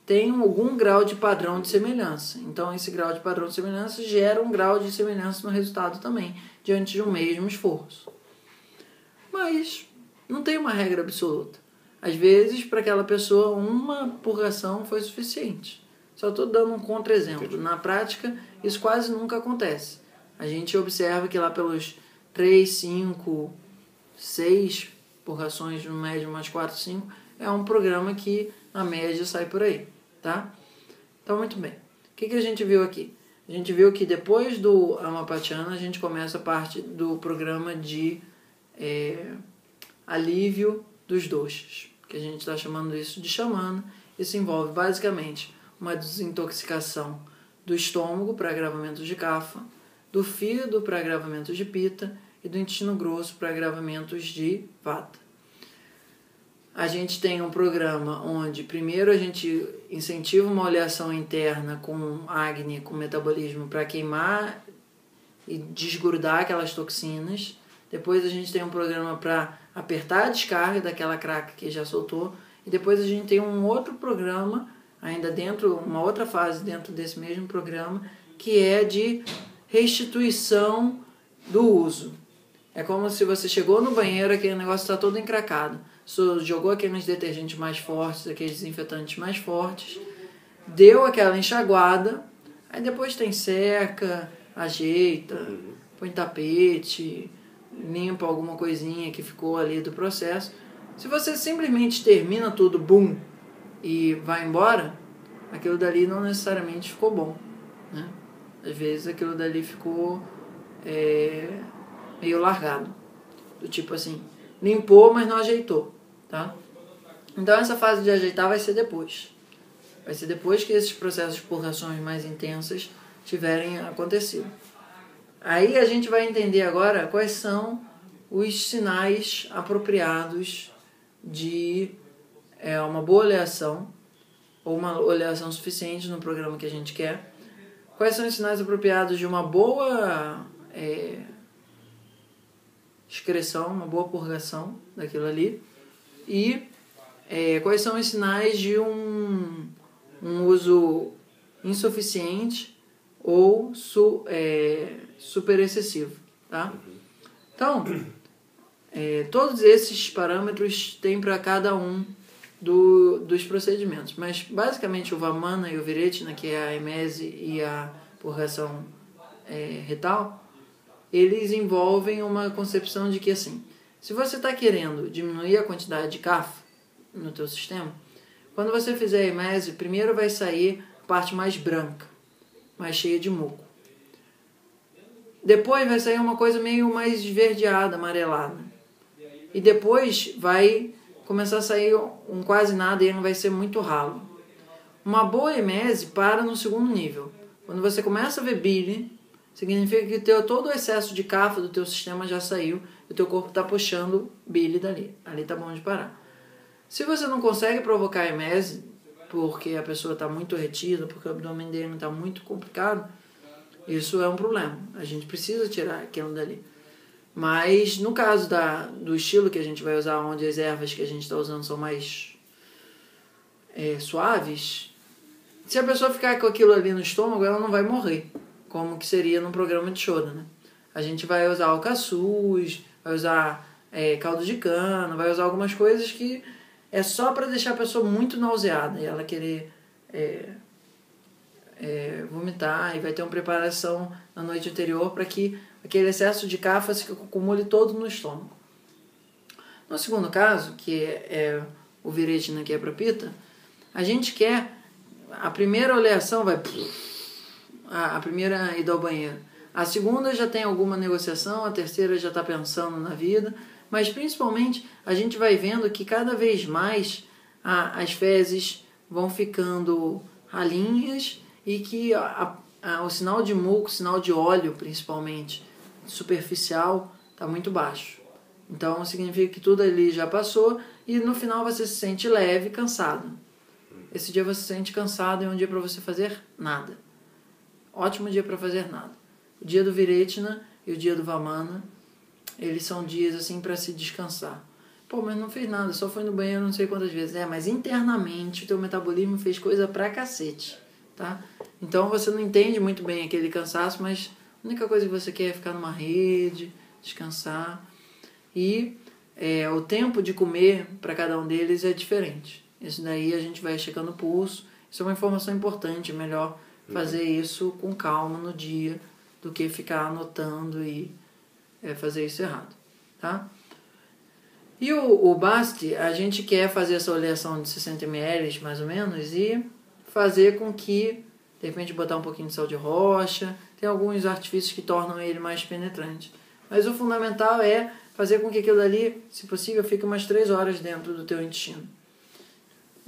tem algum grau de padrão de semelhança. Então, esse grau de padrão de semelhança gera um grau de semelhança no resultado também, diante de um mesmo esforço. Mas não tem uma regra absoluta. Às vezes, para aquela pessoa, uma purgação foi suficiente. Só estou dando um contra-exemplo. Na prática, isso quase nunca acontece. A gente observa que lá pelos 3, 5, 6 purgações, no médio umas 4, 5, é um programa que, na média, sai por aí. Tá? Então, muito bem. O que a gente viu aqui? A gente viu que depois do Amapatiana, a gente começa a parte do programa de alívio dos doshas, que a gente está chamando isso de Shamana. Isso envolve basicamente uma desintoxicação do estômago para agravamentos de Kapha, do fígado para agravamentos de Pitta e do intestino grosso para agravamentos de Vata. A gente tem um programa onde primeiro a gente incentiva uma oleação interna com Agni, com metabolismo, para queimar e desgrudar aquelas toxinas. Depois a gente tem um programa para apertar a descarga daquela craca que já soltou. E depois a gente tem um outro programa, ainda dentro, uma outra fase dentro desse mesmo programa, que é de restituição do uso. É como se você chegou no banheiro, aquele negócio está todo encracado. Você jogou aqueles detergentes mais fortes, aqueles desinfetantes mais fortes, deu aquela enxaguada, aí depois tem seca, ajeita, põe tapete, limpa alguma coisinha que ficou ali do processo. Se você simplesmente termina tudo, bum, e vai embora, aquilo dali não necessariamente ficou bom, né? Às vezes aquilo dali ficou meio largado, do tipo assim, limpou, mas não ajeitou, tá? Então essa fase de ajeitar vai ser depois. Vai ser depois que esses processos de purgações mais intensas tiverem acontecido. Aí a gente vai entender agora quais são os sinais apropriados de uma boa oleação, ou uma oleação suficiente no programa que a gente quer. Quais são os sinais apropriados de uma boa excreção, uma boa purgação daquilo ali. E quais são os sinais de um uso insuficiente ou super excessivo, tá? Então, todos esses parâmetros tem para cada um dos procedimentos, mas basicamente o Vamana e o Viretina, que é a emese e a purgação retal, eles envolvem uma concepção de que, assim, se você está querendo diminuir a quantidade de Kapha no teu sistema, quando você fizer a emese, primeiro vai sair a parte mais branca, mais cheia de muco. Depois vai sair uma coisa meio mais esverdeada, amarelada. E depois vai começar a sair um quase nada e não vai ser muito ralo. Uma boa emese para no segundo nível. Quando você começa a ver bile, significa que todo o excesso de Kapha do teu sistema já saiu e o teu corpo está puxando bile dali. Ali está bom de parar. Se você não consegue provocar a emese, porque a pessoa está muito retida, porque o abdômen dele está muito complicado, isso é um problema. A gente precisa tirar aquilo dali. Mas no caso do estilo que a gente vai usar, onde as ervas que a gente está usando são mais suaves, se a pessoa ficar com aquilo ali no estômago, ela não vai morrer, como que seria num programa de Shodana, né? A gente vai usar alcaçuz, vai usar caldo de cana, vai usar algumas coisas que é só para deixar a pessoa muito nauseada e ela querer vomitar, e vai ter uma preparação na noite anterior para que aquele excesso de Kapha se acumule todo no estômago. No segundo caso, que é o Viretina, que é para Pitta, a gente quer a primeira oleação vai a primeira ir ao banheiro, a segunda já tem alguma negociação, a terceira já está pensando na vida, mas principalmente a gente vai vendo que cada vez mais as fezes vão ficando ralinhas e que o sinal de muco, o sinal de óleo principalmente, superficial, está muito baixo. Então significa que tudo ali já passou e no final você se sente leve, cansado. Esse dia você se sente cansado e é um dia para você fazer nada. Ótimo dia para fazer nada. O dia do Viretina e o dia do Vamana, eles são dias assim para se descansar. Pô, mas não fez nada, só foi no banheiro não sei quantas vezes. Mas internamente o teu metabolismo fez coisa pra cacete, tá? Então você não entende muito bem aquele cansaço, mas a única coisa que você quer é ficar numa rede, descansar. E o tempo de comer para cada um deles é diferente. Isso daí a gente vai checando o pulso. Isso é uma informação importante, é melhor fazer isso com calma no dia do que ficar anotando e fazer isso errado, tá? E o BAST, a gente quer fazer essa oleação de 60 ml, mais ou menos, e fazer com que, de repente, botar um pouquinho de sal de rocha. Tem alguns artifícios que tornam ele mais penetrante. Mas o fundamental é fazer com que aquilo ali, se possível, fique umas 3 horas dentro do teu intestino.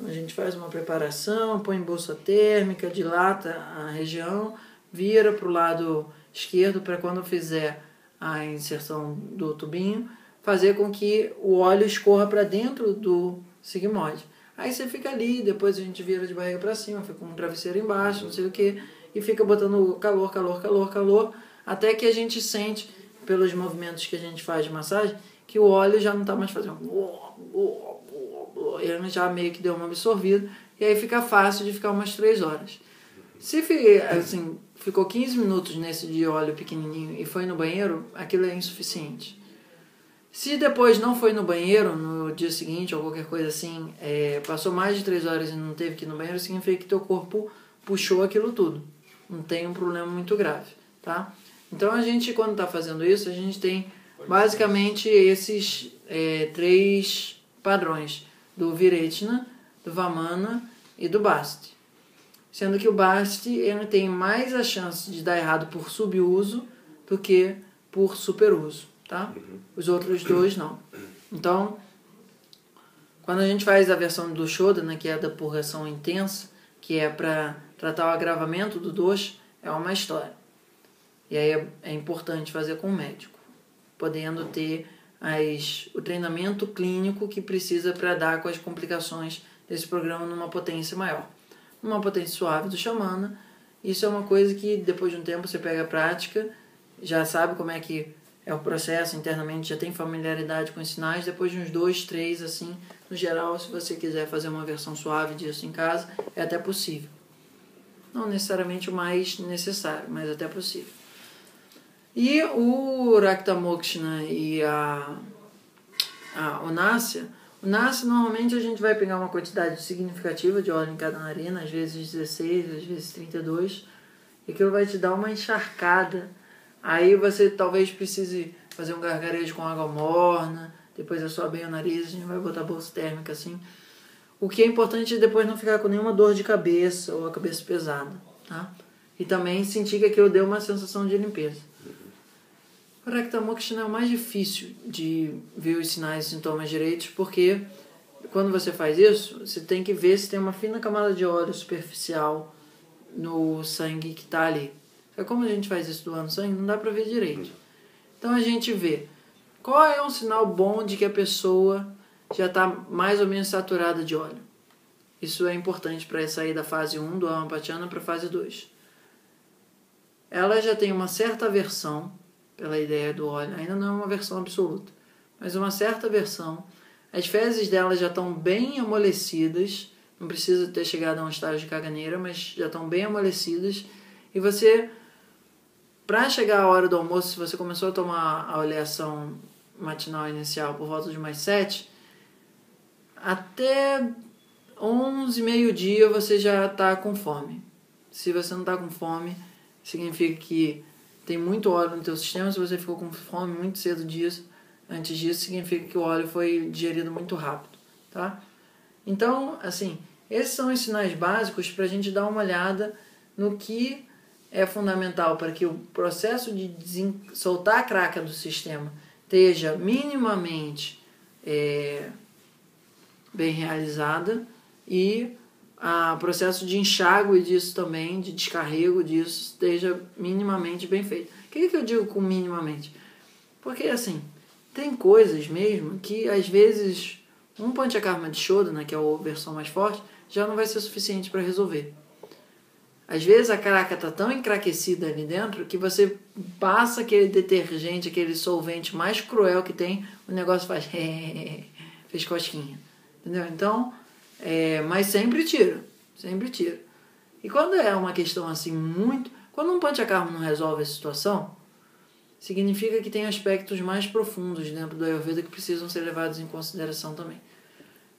A gente faz uma preparação, põe em bolsa térmica, dilata a região, vira para o lado esquerdo para quando fizer a inserção do tubinho, fazer com que o óleo escorra para dentro do sigmoide. Aí você fica ali, depois a gente vira de barriga para cima, fica com um travesseiro embaixo, não sei o que, e fica botando calor, calor, calor, calor, até que a gente sente, pelos movimentos que a gente faz de massagem, que o óleo já não está mais fazendo... Ele já meio que deu uma absorvida, e aí fica fácil de ficar umas 3 horas. Se assim, ficou 15 minutos nesse de óleo pequenininho e foi no banheiro, aquilo é insuficiente. Se depois não foi no banheiro, no dia seguinte ou qualquer coisa assim, passou mais de 3 horas e não teve que ir no banheiro, significa que teu corpo puxou aquilo tudo. Não tem um problema muito grave, tá? Então a gente, quando está fazendo isso, a gente tem basicamente esses 3 padrões, do Viretna, do Vamana e do Basti. Sendo que o Basti ele tem mais a chance de dar errado por subuso do que por superuso, tá? Os outros 2 não. Então, quando a gente faz a versão do Shodhana, que é da purgação intensa, que é para tratar o agravamento do dosha, é uma história. E aí é importante fazer com o médico, podendo ter o treinamento clínico que precisa para dar com as complicações desse programa numa potência maior. Numa potência suave do Xamana, isso é uma coisa que depois de um tempo você pega a prática, já sabe como é que é o processo internamente, já tem familiaridade com os sinais, depois de uns 2, 3, assim, no geral, se você quiser fazer uma versão suave disso em casa, é até possível. Não necessariamente o mais necessário, mas até possível. E o Rakta Mokshana e o Nasya, normalmente a gente vai pegar uma quantidade significativa de óleo em cada narina, às vezes 16, às vezes 32, e aquilo vai te dar uma encharcada. Aí você talvez precise fazer um gargarejo com água morna, depois assoar bem o nariz, a gente vai botar bolsa térmica assim. O que é importante é depois não ficar com nenhuma dor de cabeça ou a cabeça pesada, tá? E também sentir que aquilo deu uma sensação de limpeza. O Rakta Mokshana é o mais difícil de ver os sinais e sintomas direitos, porque quando você faz isso, você tem que ver se tem uma fina camada de óleo superficial no sangue que está ali. Como a gente faz isso doando sangue, não dá para ver direito. Então a gente vê qual é um sinal bom de que a pessoa já está mais ou menos saturada de óleo. Isso é importante para sair da fase 1 do Amapatyana para a fase 2. Ela já tem uma certa aversão pela ideia do óleo, ainda não é uma versão absoluta, mas uma certa versão. As fezes dela já estão bem amolecidas, não precisa ter chegado a um estágio de caganeira, mas já estão bem amolecidas, e você, para chegar à hora do almoço, se você começou a tomar a oleação matinal inicial por volta de umas 7, até 11, meio-dia você já está com fome. Se você não está com fome, significa que tem muito óleo no teu sistema. Se você ficou com fome muito cedo antes disso, significa que o óleo foi digerido muito rápido, tá? Então, assim, esses são os sinais básicos para a gente dar uma olhada no que é fundamental para que o processo de soltar a craca do sistema esteja minimamente bem realizada, e o processo de enxágue disso também, de descarrego disso, esteja minimamente bem feito. O que eu digo com minimamente? Porque, assim, tem coisas mesmo que, às vezes, um Panchakarma de Shodhana, que é a versão mais forte, já não vai ser suficiente para resolver. Às vezes a craca está tão encraquecida ali dentro que você passa aquele detergente, aquele solvente mais cruel que tem, o negócio faz fez cosquinha. Entendeu? Então, mas sempre tira. Sempre tira. E quando é uma questão assim muito... Quando um panchakarma não resolve a situação, significa que tem aspectos mais profundos dentro do Ayurveda que precisam ser levados em consideração também.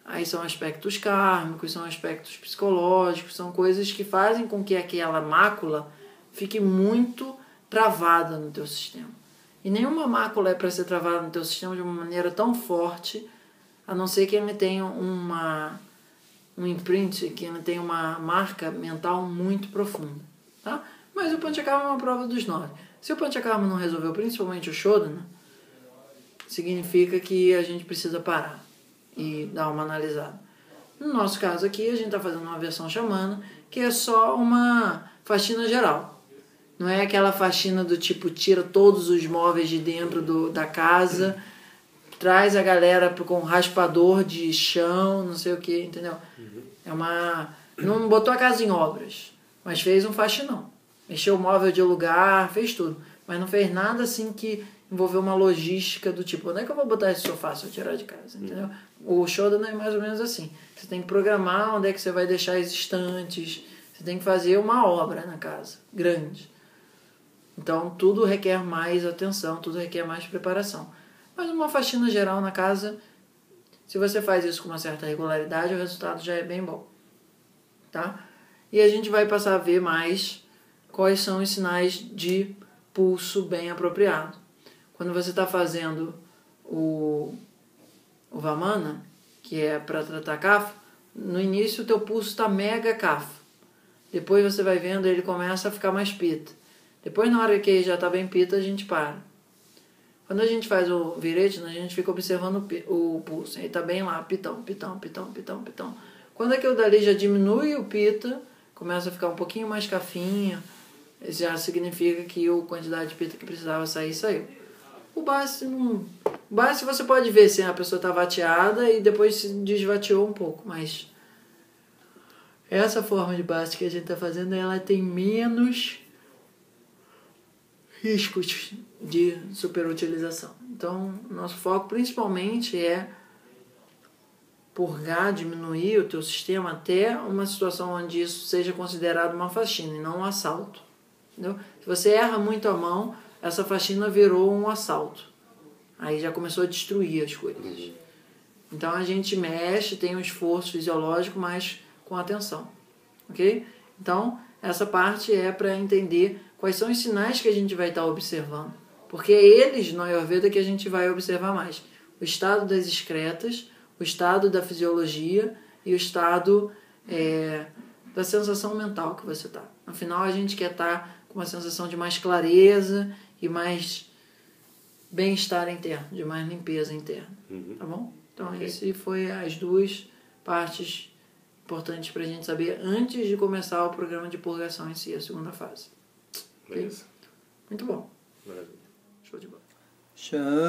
Aí são aspectos kármicos, são aspectos psicológicos, são coisas que fazem com que aquela mácula fique muito travada no teu sistema. E nenhuma mácula é para ser travada no teu sistema de uma maneira tão forte, a não ser que ele tenha um imprint, que ele tenha uma marca mental muito profunda. Tá? Mas o Panchakarma é uma prova dos 9. Se o Panchakarma não resolveu, principalmente o Shodhana, significa que a gente precisa parar e dar uma analisada. No nosso caso aqui, a gente está fazendo uma versão xamana, que é só uma faxina geral. Não é aquela faxina do tipo, tira todos os móveis de dentro da casa, traz a galera com raspador de chão, não sei o que, entendeu? Não botou a casa em obras, mas fez um faxinão. Mexeu o móvel de lugar, fez tudo. Mas não fez nada assim que envolveu uma logística do tipo, onde é que eu vou botar esse sofá se eu tirar de casa, entendeu? O Shodhana é mais ou menos assim. Você tem que programar onde é que você vai deixar as estantes, você tem que fazer uma obra na casa, grande. Então, tudo requer mais atenção, tudo requer mais preparação. Mas uma faxina geral na casa, se você faz isso com uma certa regularidade, o resultado já é bem bom. Tá? E a gente vai passar a ver mais quais são os sinais de pulso bem apropriado. Quando você está fazendo o Vamana, que é para tratar kapha, no início o teu pulso está mega kapha. Depois você vai vendo, ele começa a ficar mais pita. Depois, na hora que já está bem pita, a gente para. Quando a gente faz o Viretna, a gente fica observando o pulso. Ele está bem lá, pitão, pitão, pitão, pitão, pitão. Quando aquilo dali já diminui o pita, começa a ficar um pouquinho mais cafinha, já significa que a quantidade de pita que precisava sair, saiu. O base não... O base você pode ver se a pessoa está vateada e depois se desvateou um pouco, mas essa forma de base que a gente está fazendo, ela tem menos riscos de superutilização. Então, nosso foco principalmente é purgar, diminuir o teu sistema até uma situação onde isso seja considerado uma faxina e não um assalto. Entendeu? Se você erra muito a mão, essa faxina virou um assalto. Aí já começou a destruir as coisas. Então a gente mexe, tem um esforço fisiológico, mas com atenção. Ok? Então, essa parte é para entender quais são os sinais que a gente vai estar observando. Porque é eles, no Ayurveda, que a gente vai observar mais. O estado das excretas, o estado da fisiologia e o estado da sensação mental que você está. No final, a gente quer estar com uma sensação de mais clareza e mais bem-estar interno, de mais limpeza interna. Tá bom? Então, esse foi as duas partes importantes para a gente saber antes de começar o programa de purgação em si, a segunda fase. Okay? Muito bom. Maravilha. Show de bola. Shanti.